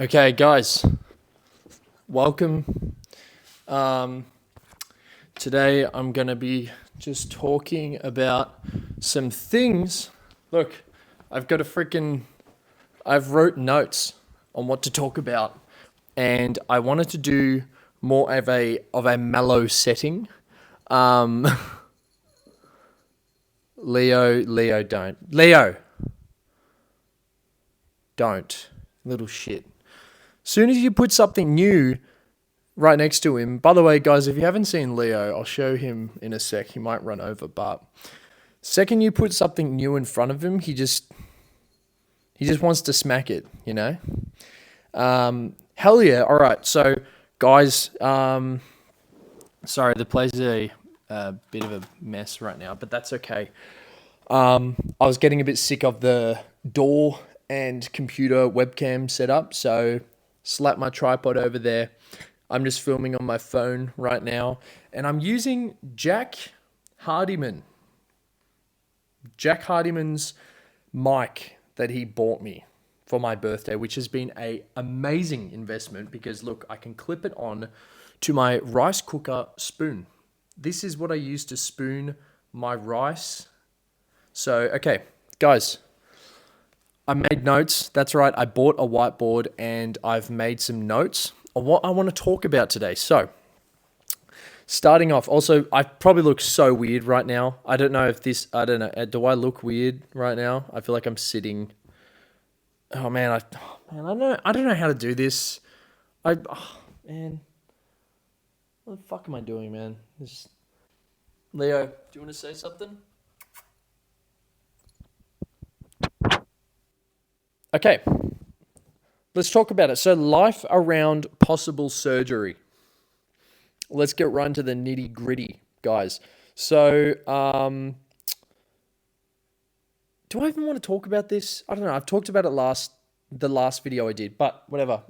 Okay, guys, welcome. Um, Today I'm going to be just talking about some things. Look, I've wrote notes on what to talk about, and I wanted to do more of a mellow setting. Um, Leo, don't, little shit. Soon as you put something new right next to him. By the way, guys, if you haven't seen Leo, I'll show him in a sec. He might run over, but second you put something new in front of him, he just wants to smack it, you know? Hell yeah. All right. So, guys, sorry, the place is a bit of a mess right now, but that's okay. I was getting a bit sick of the door and computer webcam setup, so slap my tripod over there. I'm just filming on my phone right now, and I'm using Hardiman. Jack Hardiman's mic that he bought me for my birthday, which has been a amazing investment because look, I can clip it on to my rice cooker spoon. This is what I use to spoon my rice. So, okay, guys, I made notes. That's right. I bought a whiteboard and I've made some notes on what I want to talk about today. So, starting off, also, I probably look so weird right now. I don't know. Do I look weird right now? I feel like I'm sitting. Oh man, I don't know how to do this. Man, what the fuck am I doing, man? Leo, do you want to say something? Okay, let's talk about it. So, life around possible surgery. Let's get right into the nitty gritty, guys. So, do I even want to talk about this? I don't know. I've talked about it the last video I did, but whatever.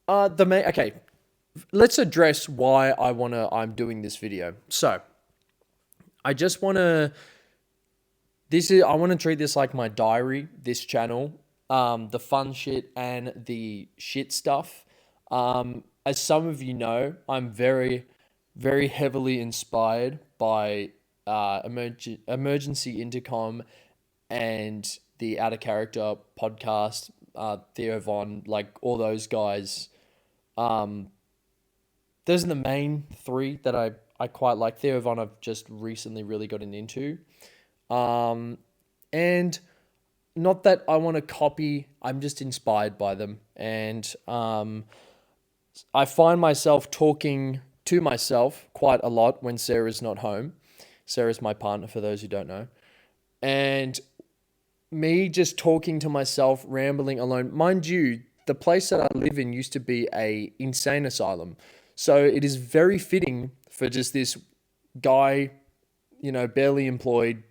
Okay. Let's address why I'm doing this video. So, I just want to. I want to treat this like my diary. This channel, the fun shit and the shit stuff. As some of you know, I'm very, very heavily inspired by Emergency Intercom and the Out of Character podcast, Theo Von, like all those guys. Um, those are the main three that I quite like. Theo Von I've just recently really gotten into. And not that I want to copy, I'm just inspired by them. And I find myself talking to myself quite a lot when Sarah's not home. Sarah's my partner, for those who don't know. And me just talking to myself, rambling alone. Mind you, the place that I live in used to be a insane asylum. So it is very fitting for just this guy, barely employed,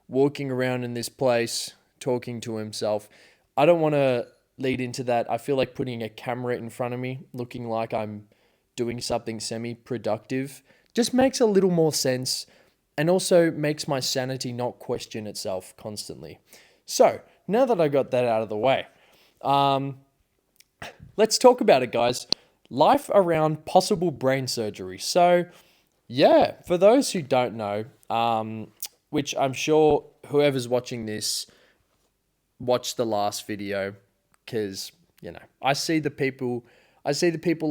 walking around in this place, talking to himself. I don't want to lead into that. I feel like putting a camera in front of me, looking like I'm doing something semi-productive, just makes a little more sense and also makes my sanity not question itself constantly. So, now that I got that out of the way, let's talk about it, guys. Life around possible brain surgery. So, yeah, for those who don't know, which I'm sure whoever's watching this watched the last video because, I see the people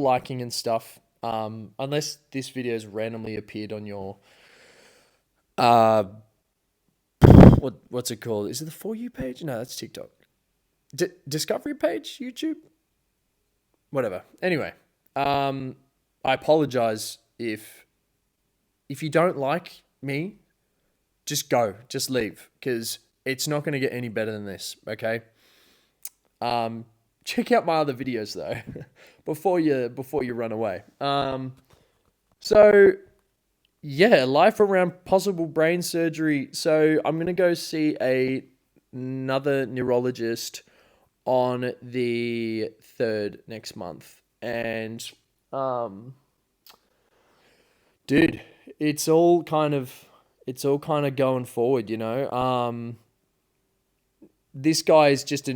liking and stuff. Unless this video has randomly appeared on your uh what's it called? Is it the For You page? No, that's TikTok. Discovery page, YouTube, whatever. Anyway, I apologize if you don't like me, just leave, because it's not going to get any better than this. Okay. Check out my other videos though, before you run away. So yeah, life around possible brain surgery. So I'm gonna go see another neurologist on the 3rd next month, and um, dude, it's all kind of going forward. this guy is just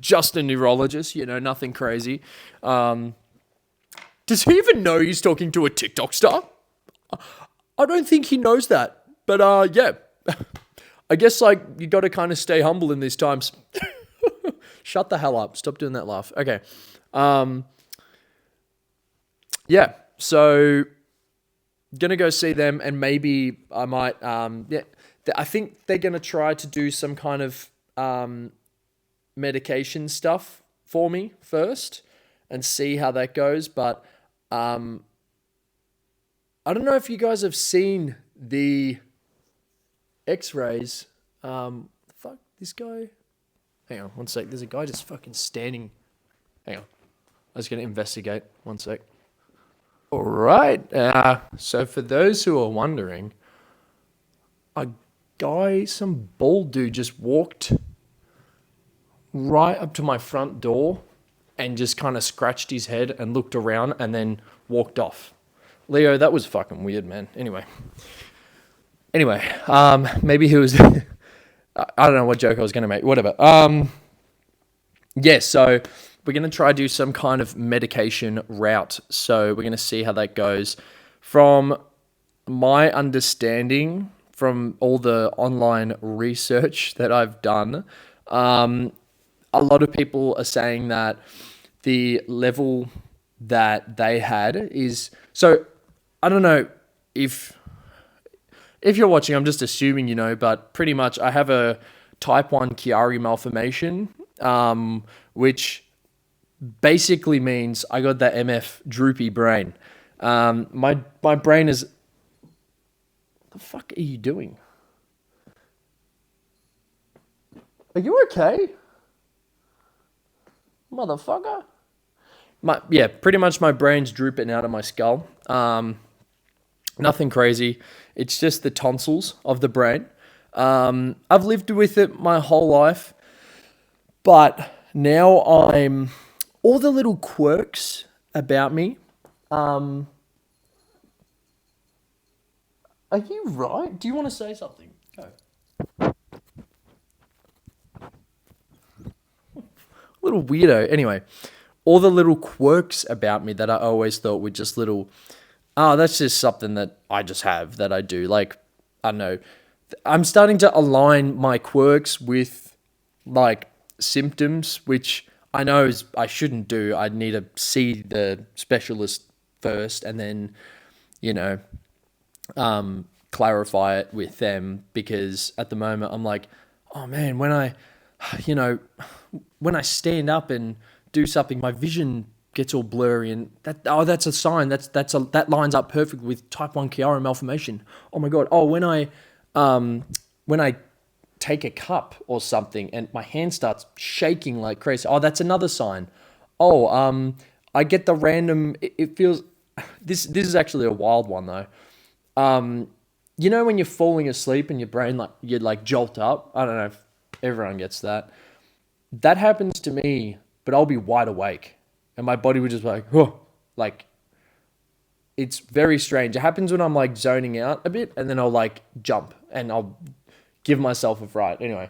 just a neurologist, nothing crazy. Does he even know he's talking to a TikTok star? I don't think he knows that. But yeah, I guess you got to kind of stay humble in these times. Shut the hell up. Stop doing that laugh. Okay. Yeah. So gonna go see them, and maybe I might. Yeah. I think they're gonna try to do some kind of medication stuff for me first, and see how that goes. But I don't know if you guys have seen the X-rays. Fuck this guy. Hang on, one sec. There's a guy just fucking standing. Hang on. I was going to investigate. One sec. All right. So for those who are wondering, some bald dude just walked right up to my front door and just kind of scratched his head and looked around and then walked off. Leo, that was fucking weird, man. Anyway, maybe he was... I don't know what joke I was going to make. Whatever. Yeah, so we're going to try to do some kind of medication route. So we're going to see how that goes. From my understanding, from all the online research that I've done, a lot of people are saying that the level that they had is... So I don't know if you're watching, I'm just assuming but pretty much I have a type 1 Chiari malformation, which basically means I got that MF droopy brain. My brain is... What the fuck are you doing? Are you okay? Motherfucker? Pretty much my brain's drooping out of my skull. Nothing crazy. It's just the tonsils of the brain. I've lived with it my whole life, but now I'm... All the little quirks about me. Are you right? Do you want to say something? Go. Little weirdo. Anyway, all the little quirks about me that I always thought were just little... Oh, that's just something that I just have, that I do. I don't know. I'm starting to align my quirks with, symptoms, which I know I shouldn't do. I need to see the specialist first and then, clarify it with them, because at the moment I'm like, oh man, when I stand up and do something, my vision gets all blurry, and that's a sign. That lines up perfectly with type 1 Chiari malformation. Oh my god. Oh, when I take a cup or something and my hand starts shaking like crazy. Oh, that's another sign. Oh, I get the random. It feels. This is actually a wild one though. When you're falling asleep and your brain you jolt up. I don't know if everyone gets that. That happens to me, but I'll be wide awake. And my body would just be it's very strange. It happens when I'm zoning out a bit, and then I'll jump and I'll give myself a fright. Anyway,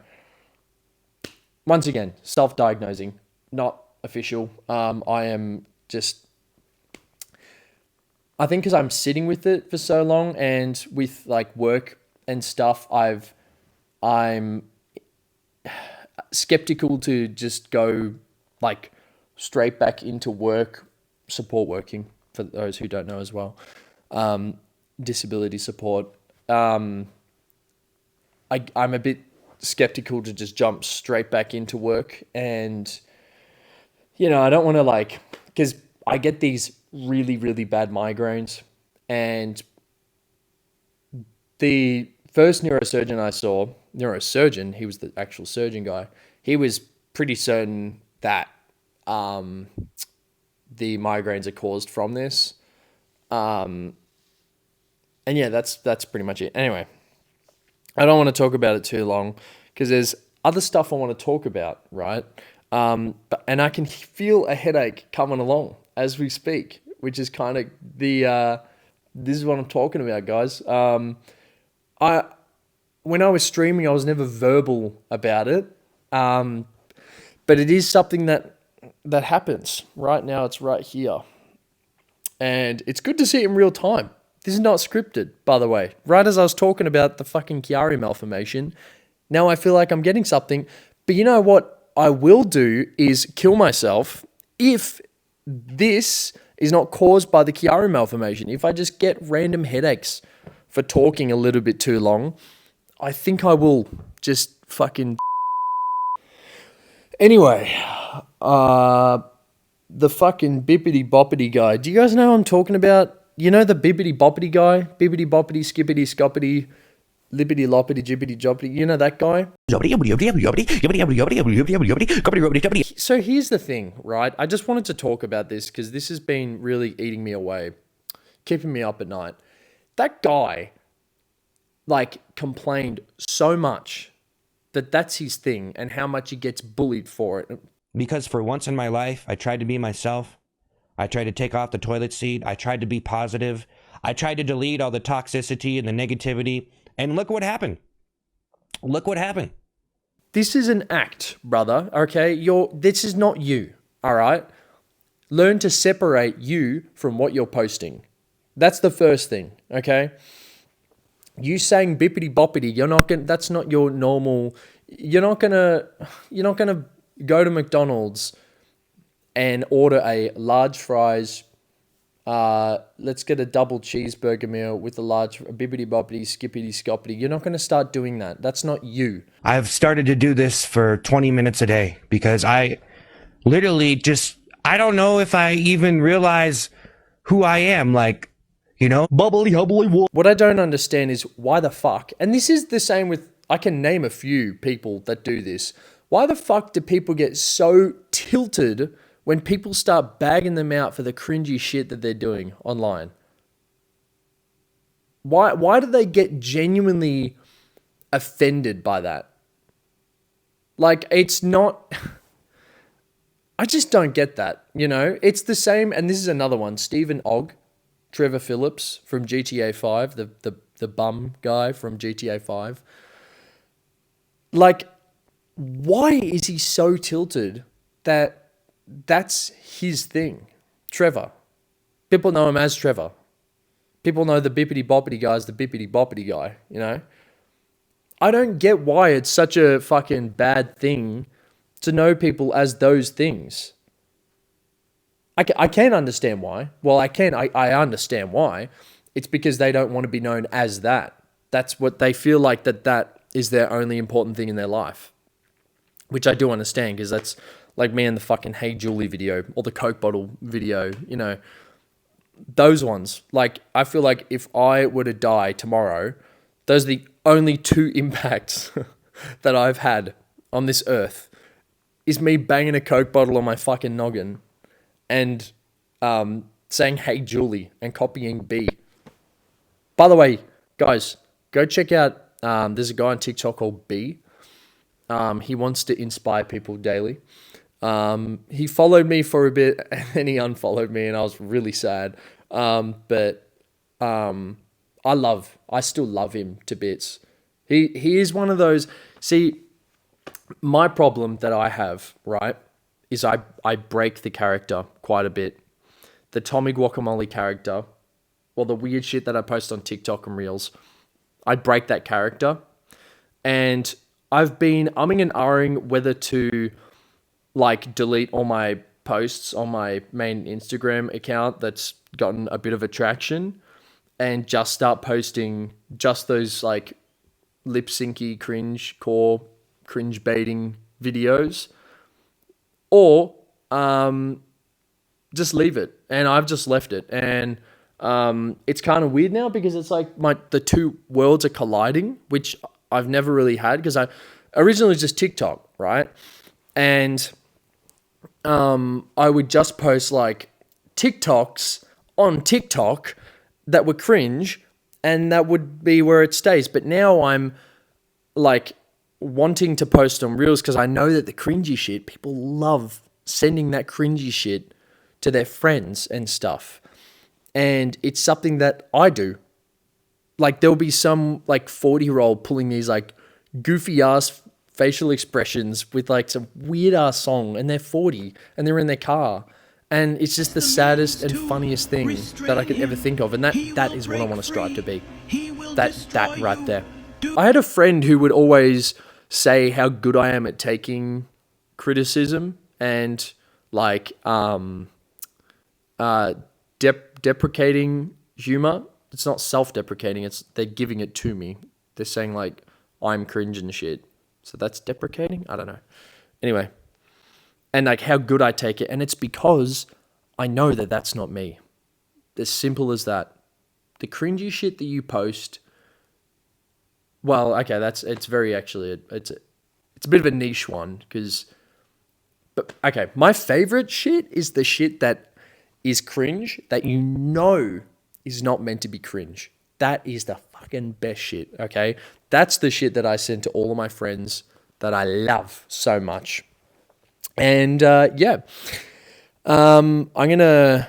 once again, self-diagnosing, not official. I am just, I think because I'm sitting with it for so long, and with work and stuff, I'm skeptical to just go straight back into work, support working, for those who don't know as well, disability support. I'm a bit skeptical to just jump straight back into work, and I don't want to because I get these really, really bad migraines, and the first neurosurgeon I saw, he was the actual surgeon guy, he was pretty certain that the migraines are caused from this. And yeah, that's pretty much it. Anyway, I don't want to talk about it too long, because there's other stuff I want to talk about, right? And I can feel a headache coming along as we speak, which is kind of this is what I'm talking about, guys. When I was streaming, I was never verbal about it. But it is something that happens right now. It's right here. And it's good to see it in real time. This is not scripted, by the way. Right as I was talking about the fucking Chiari malformation, now I feel like I'm getting something. But you know what I will do is kill myself if this is not caused by the Chiari malformation. If I just get random headaches for talking a little bit too long, I think I will just fucking... Anyway, the fucking bippity boppity guy. Do you guys know who I'm talking about? You know the bippity boppity guy? Bippity boppity, skippity scoppity, lippity loppity, jippity joppity. You know that guy? So here's the thing, right? I just wanted to talk about this because this has been really eating me away, keeping me up at night. That guy, complained so much that that's his thing and how much he gets bullied for it. Because for once in my life, I tried to be myself. I tried to take off the toilet seat. I tried to be positive. I tried to delete all the toxicity and the negativity. And look what happened. Look what happened. This is an act, brother, okay? This is not you, all right? Learn to separate you from what you're posting. That's the first thing, okay? You saying bippity boppity, that's not your normal, you're not gonna go to McDonald's and order a large fries. Let's get a double cheeseburger meal with a large bippity boppity, skippity scoppity. You're not going to start doing that. That's not you. I've started to do this for 20 minutes a day because I literally I don't know if I even realize who I am. Bubbly, hubbly, What I don't understand is why the fuck, and this is the same with, I can name a few people that do this. Why the fuck do people get so tilted when people start bagging them out for the cringy shit that they're doing online? Why do they get genuinely offended by that? It's not... I just don't get that, It's the same, and this is another one. Stephen Ogg, Trevor Phillips from GTA 5, the bum guy from GTA 5. Why is he so tilted that that's his thing? Trevor. People know him as Trevor. People know the bippity boppity guy as the bippity boppity guy, I don't get why it's such a fucking bad thing to know people as those things. I can't understand why. Well, I understand why. It's because they don't want to be known as that. That's what they feel like that is their only important thing in their life. Which I do understand, because that's like me and the fucking Hey Julie video or the Coke bottle video, those ones. I feel like if I were to die tomorrow, those are the only two impacts that I've had on this earth, is me banging a Coke bottle on my fucking noggin and saying Hey Julie and copying B. By the way, guys, go check out, there's a guy on TikTok called B. He wants to inspire people daily. He followed me for a bit and then he unfollowed me and I was really sad. But I still love him to bits. He is one of those, see, my problem that I have, right, is I break the character quite a bit. The Tommy Guacamole character, or the weird shit that I post on TikTok and Reels, I break that character. And I've been umming and ahhing whether to delete all my posts on my main Instagram account that's gotten a bit of attraction and just start posting just those lip syncy cringe baiting videos, or just leave it. And I've just left it. And it's kind of weird now because it's the two worlds are colliding, which I've never really had, because I originally was just TikTok, right? And I would just post TikToks on TikTok that were cringe, and that would be where it stays. But now I'm wanting to post on Reels because I know that the cringy shit, people love sending that cringy shit to their friends and stuff. And it's something that I do. There'll be some 40-year-old pulling these goofy ass facial expressions with like some weird ass song, and they're 40 and they're in their car, and it's just the saddest and funniest thing that I could ever think of, and that is what I want to strive to be. That right there. I had a friend who would always say how good I am at taking criticism and like deprecating humor. It's not self-deprecating, it's they're giving it to me. They're saying like I'm cringe and shit. So that's deprecating? I don't know. Anyway, and like how good I take it, and it's because I know that that's not me. As simple as that. The cringy shit that you post, well, okay, it's very actually it's a bit of a niche one but okay, my favorite shit is the shit that is cringe that you know is not meant to be cringe. That is the fucking best shit, okay? That's the shit that I send to all of my friends that I love so much. And yeah, I'm going to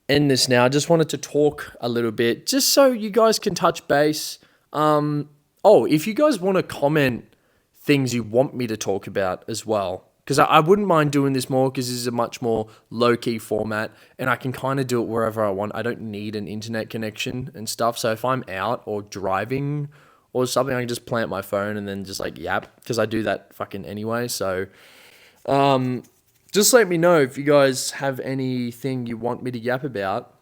end this now. I just wanted to talk a little bit just so you guys can touch base. If you guys want to comment things you want me to talk about as well, because I wouldn't mind doing this more because this is a much more low-key format and I can kind of do it wherever I want. I don't need an internet connection and stuff. So if I'm out or driving or something, I can just plant my phone and then just like yap, because I do that fucking anyway. So just let me know if you guys have anything you want me to yap about.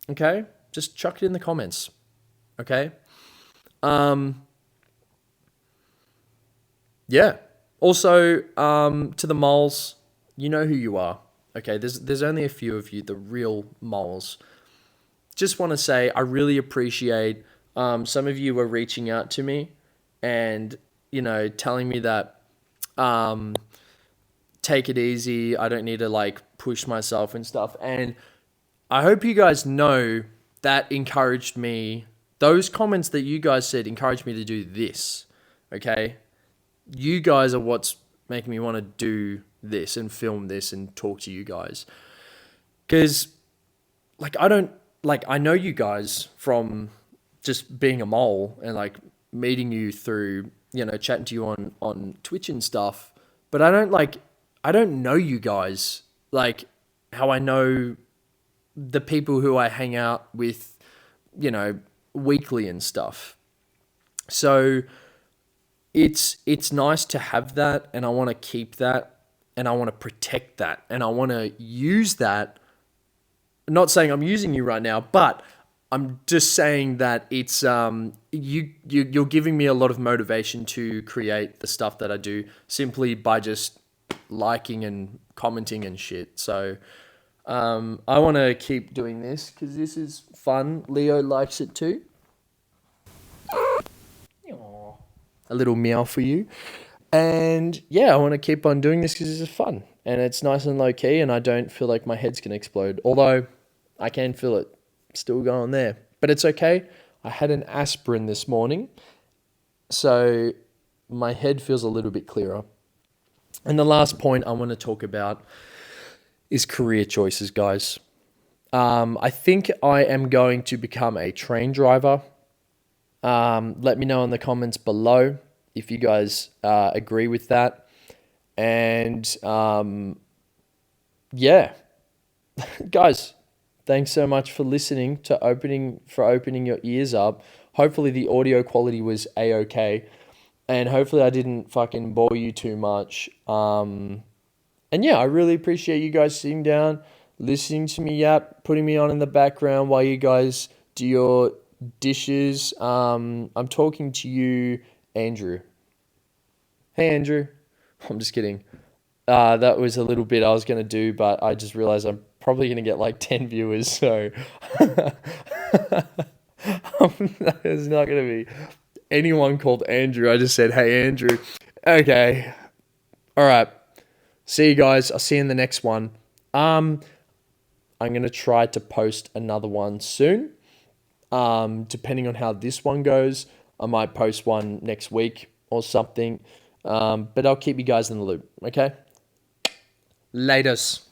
Okay? Just chuck it in the comments. Okay? Yeah. Also, to the moles, you know who you are. Okay, there's only a few of you, the real moles. Just want to say I really appreciate some of you were reaching out to me and, telling me that take it easy. I don't need to like push myself and stuff. And I hope you guys know that encouraged me. Those comments that you guys said encouraged me to do this. Okay? You guys are what's making me want to do this and film this and talk to you guys. Because, I know you guys from just being a mole and, meeting you through, chatting to you on Twitch and stuff. But I don't know you guys like how I know the people who I hang out with, weekly and stuff. So it's nice to have that, and I want to keep that, and I want to protect that, and I want to use that. I'm not saying I'm using you right now, but I'm just saying that it's you're giving me a lot of motivation to create the stuff that I do simply by just liking and commenting and shit. So I want to keep doing this because this is fun. Leo likes it too. A little meow for you. And yeah, I want to keep on doing this because this is fun. And it's nice and low key, and I don't feel like my head's going to explode. Although I can feel it still going there. But it's okay. I had an aspirin this morning, so my head feels a little bit clearer. And the last point I want to talk about is career choices, guys. I think I am going to become a train driver. Let me know in the comments below if you guys agree with that. And yeah, guys, thanks so much for listening to opening your ears up. Hopefully the audio quality was a-okay, and hopefully I didn't fucking bore you too much. And yeah, I really appreciate you guys sitting down, listening to me yap, putting me on in the background while you guys do your dishes. I'm talking to you, Andrew. Hey, Andrew. I'm just kidding. That was a little bit I was going to do, but I just realized I'm probably going to get like 10 viewers, so there's not going to be anyone called Andrew. I just said, hey, Andrew. Okay. All right. See you guys. I'll see you in the next one. I'm going to try to post another one soon. Depending on how this one goes, I might post one next week or something. But I'll keep you guys in the loop. Okay? Laters.